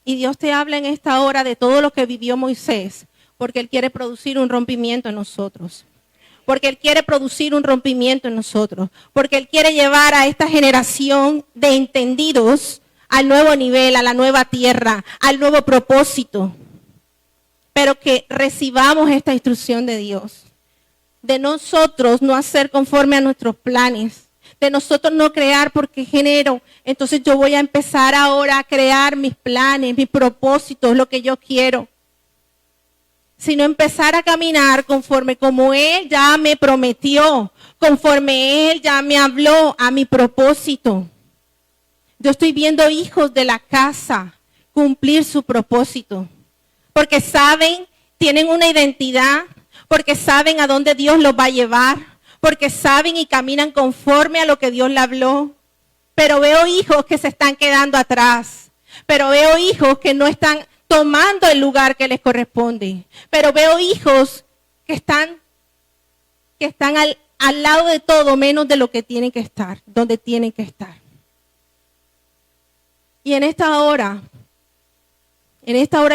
Y Dios te habla en esta hora de todo lo que vivió Moisés, porque Él quiere producir un rompimiento en nosotros. Porque Él quiere producir un rompimiento en nosotros. Porque Él quiere llevar a esta generación de entendidos al nuevo nivel, a la nueva tierra, al nuevo propósito. Pero que recibamos esta instrucción de Dios. De nosotros no hacer conforme a nuestros planes. De nosotros no crear porque genero. Entonces yo voy a empezar ahora a crear mis planes, mis propósitos, lo que yo quiero. Sino empezar a caminar conforme como Él ya me prometió, conforme Él ya me habló a mi propósito. Yo estoy viendo hijos de la casa cumplir su propósito. Porque saben, tienen una identidad, porque saben a dónde Dios los va a llevar. Porque saben y caminan conforme a lo que Dios le habló. Pero veo hijos que se están quedando atrás. Pero veo hijos que no están tomando el lugar que les corresponde. Pero veo hijos que están al lado de todo menos de lo que tienen que estar, donde tienen que estar. Y en esta hora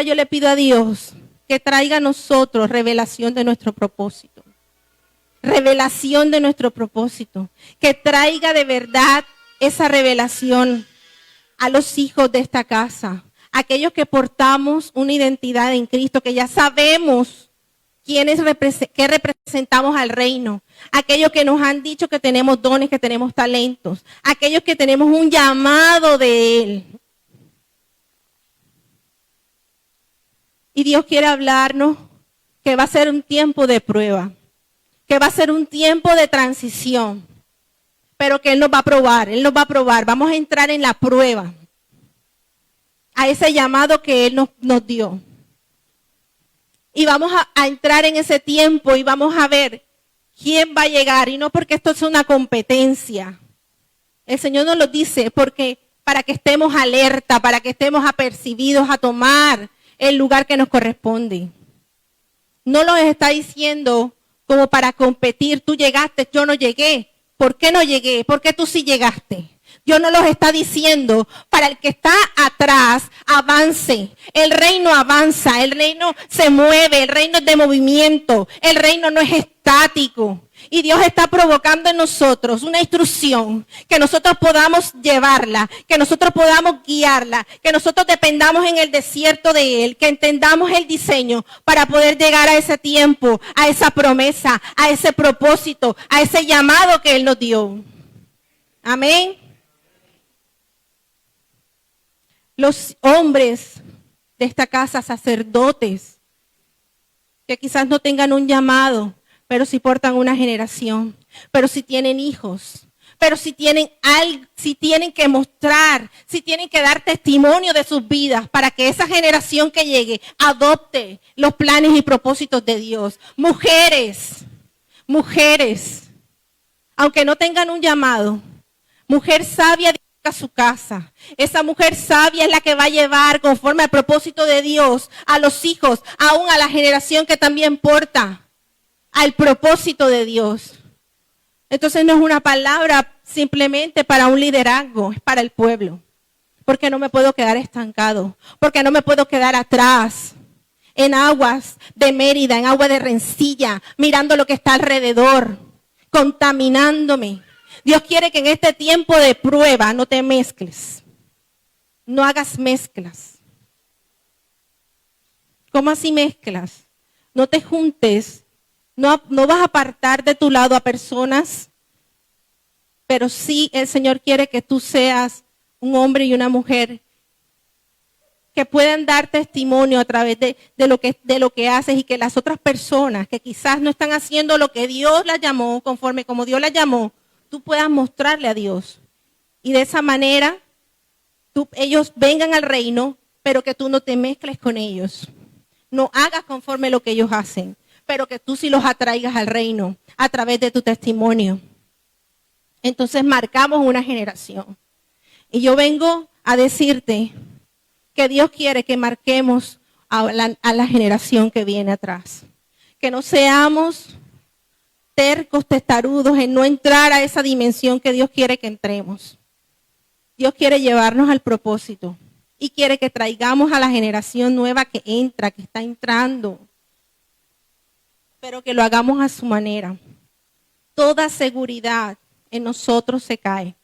yo le pido a Dios que traiga a nosotros revelación de nuestro propósito. Revelación de nuestro propósito, que traiga de verdad esa revelación a los hijos de esta casa, aquellos que portamos una identidad en Cristo, que ya sabemos que representamos al reino, aquellos que nos han dicho que tenemos dones, que tenemos talentos, aquellos que tenemos un llamado de Él. Y Dios quiere hablarnos que va a ser un tiempo de prueba, que va a ser un tiempo de transición, pero que Él nos va a probar, vamos a entrar en la prueba, a ese llamado que Él nos dio. Y vamos a entrar en ese tiempo y vamos a ver quién va a llegar, y no porque esto es una competencia. El Señor nos lo dice porque para que estemos alerta, para que estemos apercibidos a tomar el lugar que nos corresponde. No lo está diciendo como para competir, tú llegaste, yo no llegué. ¿Por qué no llegué? ¿Por qué tú sí llegaste? Dios no los está diciendo para el que está atrás, avance. El reino avanza, el reino se mueve, el reino es de movimiento, el reino no es estático. Y Dios está provocando en nosotros una instrucción, que nosotros podamos llevarla, que nosotros podamos guiarla, que nosotros dependamos en el desierto de Él, que entendamos el diseño para poder llegar a ese tiempo, a esa promesa, a ese propósito, a ese llamado que Él nos dio. Amén. Los hombres de esta casa, sacerdotes, que quizás no tengan un llamado, pero sí portan una generación, pero sí tienen hijos, pero si tienen que mostrar, si tienen que dar testimonio de sus vidas para que esa generación que llegue adopte los planes y propósitos de Dios. Mujeres, aunque no tengan un llamado, mujer sabia edifica su casa. Esa mujer sabia es la que va a llevar conforme al propósito de Dios a los hijos, aún a la generación que también porta al propósito de Dios. Entonces no es una palabra simplemente para un liderazgo, es para el pueblo. Porque no me puedo quedar estancado, porque no me puedo quedar atrás en aguas de Mérida, en agua de rencilla, mirando lo que está alrededor, contaminándome. Dios quiere que en este tiempo de prueba no te mezcles, no hagas mezclas. ¿Cómo así mezclas? No te juntes. No vas a apartar de tu lado a personas, pero sí el Señor quiere que tú seas un hombre y una mujer que puedan dar testimonio a través de lo que haces y que las otras personas que quizás no están haciendo lo que Dios las llamó, conforme como Dios las llamó, tú puedas mostrarle a Dios. Y de esa manera ellos vengan al reino, pero que tú no te mezcles con ellos. No hagas conforme lo que ellos hacen, pero que tú sí los atraigas al reino a través de tu testimonio. Entonces marcamos una generación. Y yo vengo a decirte que Dios quiere que marquemos a la generación que viene atrás. Que no seamos tercos, testarudos en no entrar a esa dimensión que Dios quiere que entremos. Dios quiere llevarnos al propósito y quiere que traigamos a la generación nueva que entra, que está entrando, pero que lo hagamos a su manera. Toda seguridad en nosotros se cae.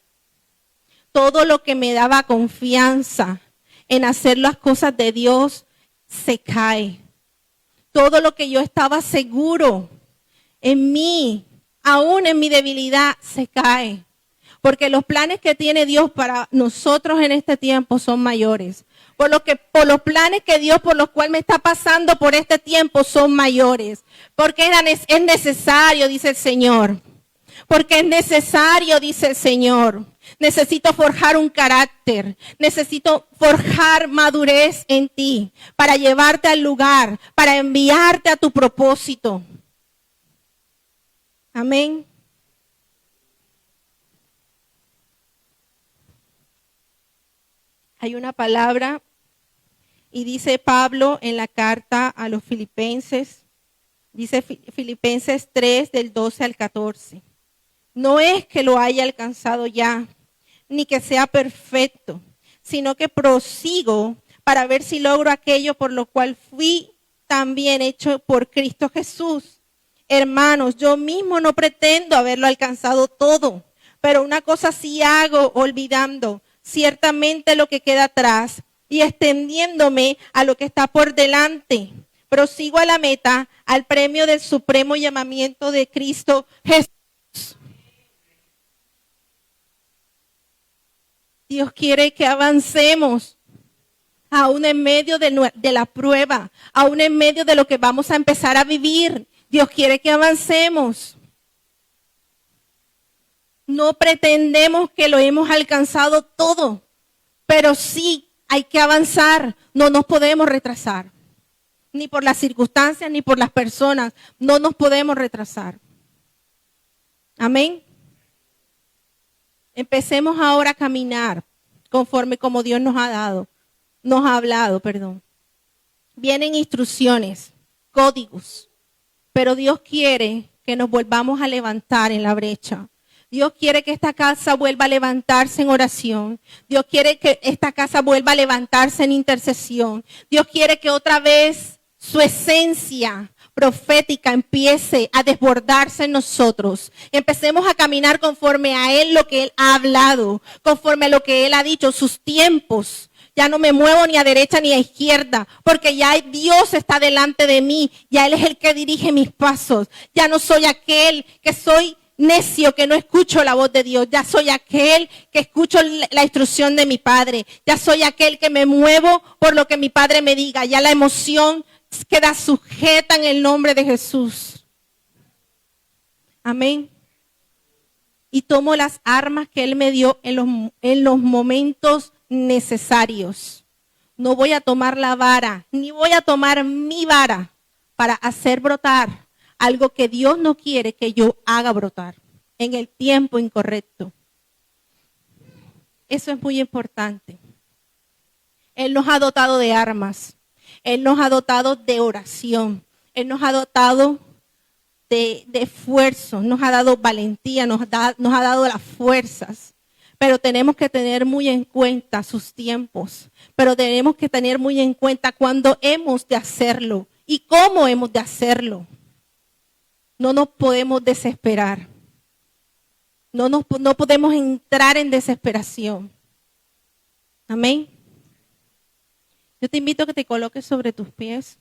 Todo lo que me daba confianza en hacer las cosas de Dios se cae. Todo lo que yo estaba seguro en mí, aún en mi debilidad, se cae. Porque los planes que tiene Dios para nosotros en este tiempo son mayores. Por los planes que Dios, por los cuales me está pasando por este tiempo, son mayores. Porque es necesario, dice el Señor. Porque es necesario, dice el Señor. Necesito forjar un carácter. Necesito forjar madurez en ti para llevarte al lugar, para enviarte a tu propósito. Amén. Hay una palabra y dice Pablo en la carta a los Filipenses, dice Filipenses 3 del 12 al 14. No es que lo haya alcanzado ya, ni que sea perfecto, sino que prosigo para ver si logro aquello por lo cual fui también hecho por Cristo Jesús. Hermanos, yo mismo no pretendo haberlo alcanzado todo, pero una cosa sí hago, olvidando ciertamente lo que queda atrás y extendiéndome a lo que está por delante. Prosigo a la meta, al premio del supremo llamamiento de Cristo Jesús. Dios quiere que avancemos, aún en medio de la prueba, aún en medio de lo que vamos a empezar a vivir. Dios quiere que avancemos. No pretendemos que lo hemos alcanzado todo, pero sí hay que avanzar. No nos podemos retrasar, ni por las circunstancias, ni por las personas. No nos podemos retrasar. Amén. Empecemos ahora a caminar conforme como Dios nos ha hablado. Vienen instrucciones, códigos, pero Dios quiere que nos volvamos a levantar en la brecha. Dios quiere que esta casa vuelva a levantarse en oración. Dios quiere que esta casa vuelva a levantarse en intercesión. Dios quiere que otra vez su esencia profética empiece a desbordarse en nosotros. Empecemos a caminar conforme a Él, lo que Él ha hablado, conforme a lo que Él ha dicho, sus tiempos. Ya no me muevo ni a derecha ni a izquierda, porque ya Dios está delante de mí. Ya Él es el que dirige mis pasos. Ya no soy aquel que soy necio, que no escucho la voz de Dios. Ya soy aquel que escucho la instrucción de mi Padre. Ya soy aquel que me muevo por lo que mi Padre me diga. Ya la emoción queda sujeta en el nombre de Jesús. Amén. y tomo las armas que Él me dio en los momentos necesarios. No voy a tomar la vara, ni voy a tomar mi vara para hacer brotar algo que Dios no quiere que yo haga brotar en el tiempo incorrecto. Eso es muy importante. Él nos ha dotado de armas. Él nos ha dotado de oración. Él nos ha dotado de esfuerzo. Nos ha dado valentía. Nos ha dado las fuerzas. Pero tenemos que tener muy en cuenta sus tiempos. Pero tenemos que tener muy en cuenta cuándo hemos de hacerlo y cómo hemos de hacerlo. No nos podemos desesperar. No podemos entrar en desesperación. Amén. Yo te invito a que te coloques sobre tus pies.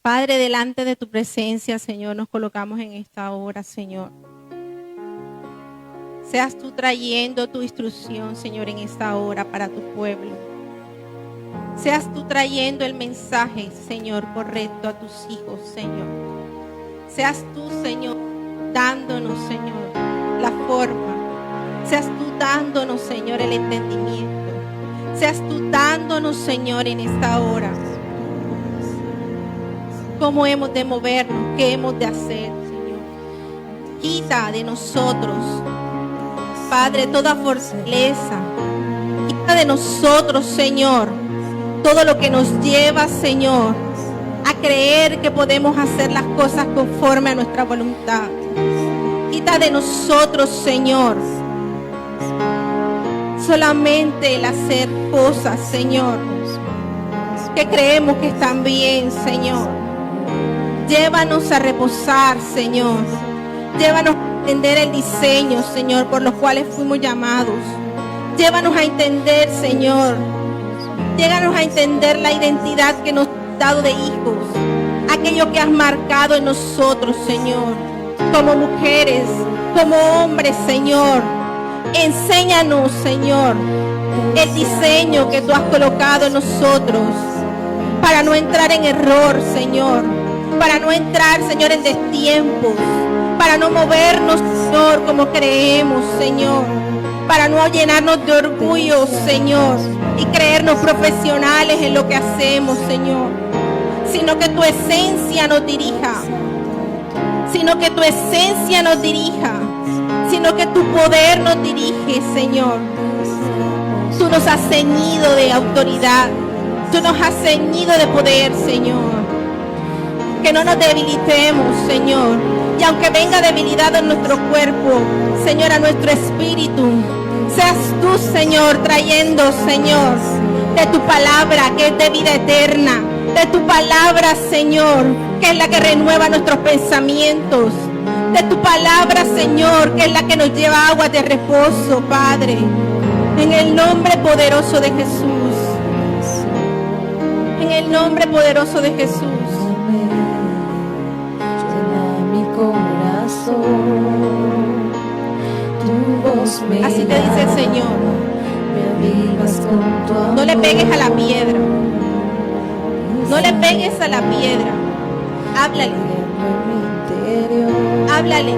Padre, delante de tu presencia, Señor, nos colocamos en esta hora, Señor. Seas tú trayendo tu instrucción, Señor, en esta hora para tu pueblo. Seas tú trayendo el mensaje, Señor, correcto a tus hijos, Señor. Seas tú, Señor, dándonos, Señor, la forma. Seas tú dándonos, Señor, el entendimiento. Seas tú dándonos, Señor, en esta hora cómo hemos de movernos, qué hemos de hacer, Señor. Quita de nosotros, Padre, toda fortaleza. Quita de nosotros, Señor, todo lo que nos lleva, Señor, a creer que podemos hacer las cosas conforme a nuestra voluntad. Quita de nosotros, Señor, solamente el hacer cosas, Señor, que creemos que están bien, Señor. Llévanos a reposar, Señor. Llévanos a entender el diseño, Señor, por los cuales fuimos llamados. Llévanos a entender, Señor. Llévanos a entender la identidad que nos has dado de hijos. Aquello que has marcado en nosotros, Señor. Como mujeres, como hombres, Señor. Enséñanos, Señor, el diseño que tú has colocado en nosotros. Para no entrar en error, Señor. Para no entrar, Señor, en destiempos. Para no movernos, Señor, como creemos, Señor. Para no llenarnos de orgullo, Señor, y creernos profesionales en lo que hacemos, Señor. Sino que tu esencia nos dirija. Sino que tu esencia nos dirija. Sino que tu poder nos dirige, Señor. Tú nos has ceñido de autoridad. Tú nos has ceñido de poder, Señor. Que no nos debilitemos, Señor. Y aunque venga debilidad en nuestro cuerpo, Señor, a nuestro espíritu, seas tú, Señor, trayendo, Señor, de tu palabra que es de vida eterna. De tu palabra, Señor, que es la que renueva nuestros pensamientos. De tu palabra, Señor, que es la que nos lleva a aguas de reposo, Padre. En el nombre poderoso de Jesús. En el nombre poderoso de Jesús. Así te dice el Señor. No le pegues a la piedra. No le pegues a la piedra. Háblale. Háblale.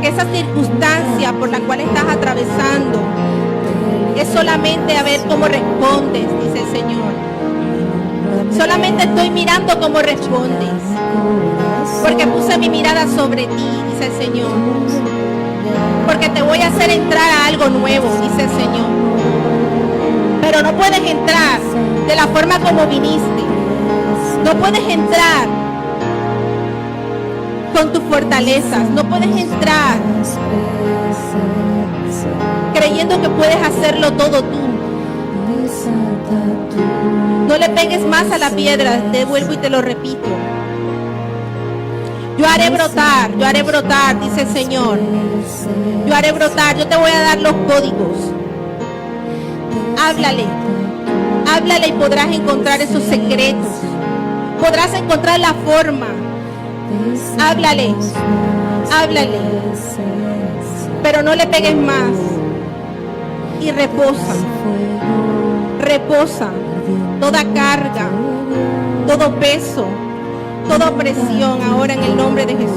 Que esa circunstancia por la cual estás atravesando es solamente a ver cómo respondes, dice el Señor. Solamente estoy mirando cómo respondes. Porque puse mi mirada sobre ti, dice el Señor. Porque te voy a hacer entrar a algo nuevo, dice el Señor. Pero no puedes entrar de la forma como viniste. No puedes entrar con tus fortalezas. No puedes entrar creyendo que puedes hacerlo todo tú. No le pegues más a la piedra, te vuelvo y te lo repito. Yo haré brotar, dice el Señor. Yo haré brotar, yo te voy a dar los códigos. Háblale. Háblale y podrás encontrar esos secretos. Podrás encontrar la forma. Háblale. Háblale. Pero no le pegues más. Y reposa. Reposa. Toda carga, todo peso, toda opresión, ahora en el nombre de Jesús.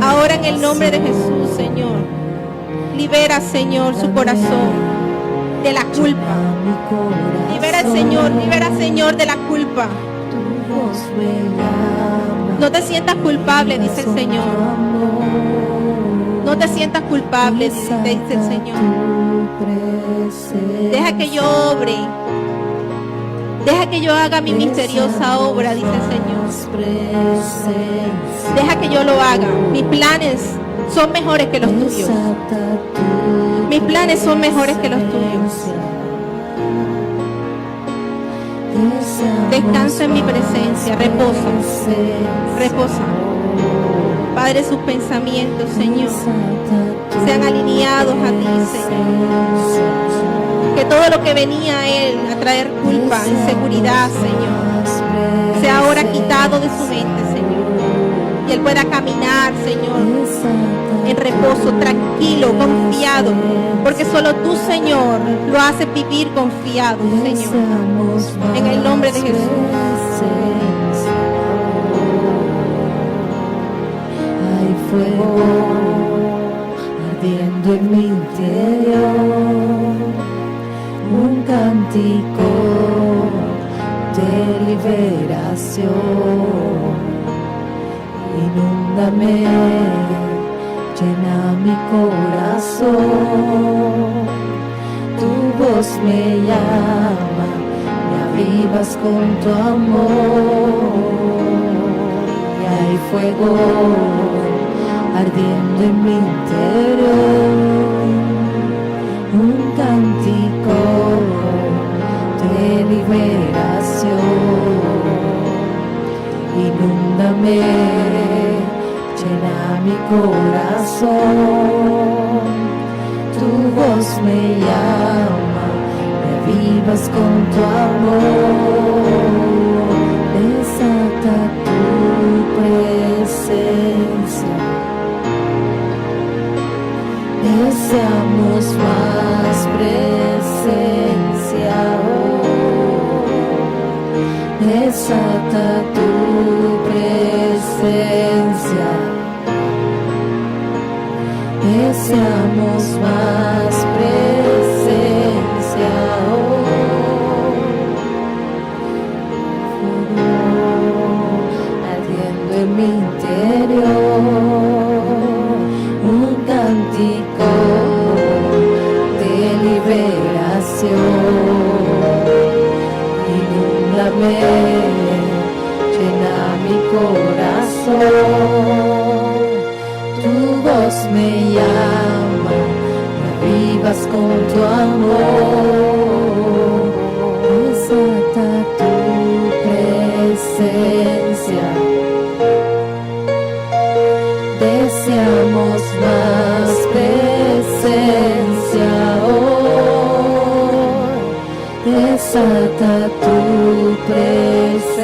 Ahora en el nombre de Jesús, Señor. Libera, Señor, su corazón de la culpa. Libera, Señor, de la culpa. No te sientas culpable, dice el Señor. No te sientas culpable, dice el Señor. Deja que yo obre. Deja que yo haga mi misteriosa obra, dice el Señor. Deja que yo lo haga. Mis planes son mejores que los tuyos. Mis planes son mejores que los tuyos. Descansa en mi presencia. Reposa. Reposa. Padre, sus pensamientos, Señor, sean alineados a ti, Señor. Que todo lo que venía a él a traer culpa, inseguridad, Señor, sea ahora quitado de su mente, Señor. Y él pueda caminar, Señor, en reposo, tranquilo, confiado. Porque solo tú, Señor, lo haces vivir confiado, Señor. En el nombre de Jesús. Hay fuego ardiendo en mi interior, un cántico de liberación. Inúndame, llena mi corazón, tu voz me llama, me avivas con tu amor. Y hay fuego ardiendo en mi interior, un cántico de liberación. Inúndame, llena mi corazón, tu voz me llama, me avivas con tu amor. Desata tu presencia, deseamos más presencia. Desata tu presencia, deseamos más presencia. Ardiendo en mi interior, un cántico de liberación. Inúndame, llena mi corazón, tu voz me llama, me avivas con tu amor. Desata tu presencia, deseamos más presencia hoy. Desata tu presencia,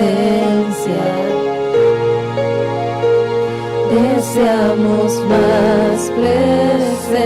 deseamos más presencia.